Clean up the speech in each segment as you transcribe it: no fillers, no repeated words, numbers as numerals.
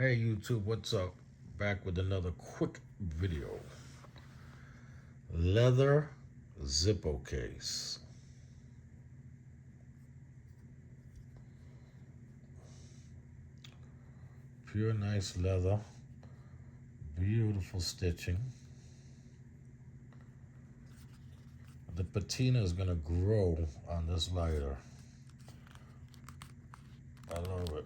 Hey YouTube, what's up? Back with another quick video. Leather Zippo case. Pure nice leather. Beautiful stitching. The patina is gonna grow on this lighter. I love it.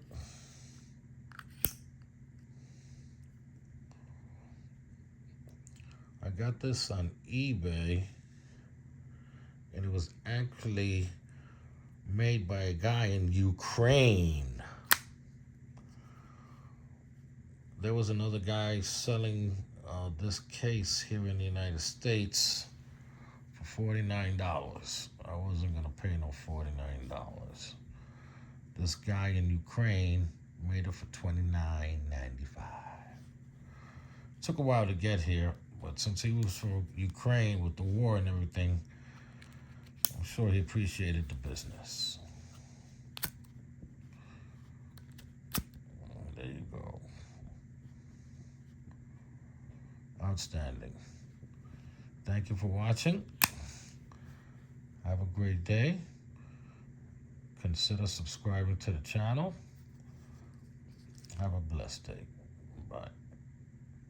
I got this on eBay, and it was actually made by a guy in Ukraine. There was another guy selling this case here in the United States for $49. I wasn't gonna pay no $49. This guy in Ukraine made it for $29.95. Took a while to get here, but since he was from Ukraine with the war and everything, I'm sure he appreciated the business. There you go. Outstanding. Thank you for watching. Have a great day. Consider subscribing to the channel. Have a blessed day. Bye.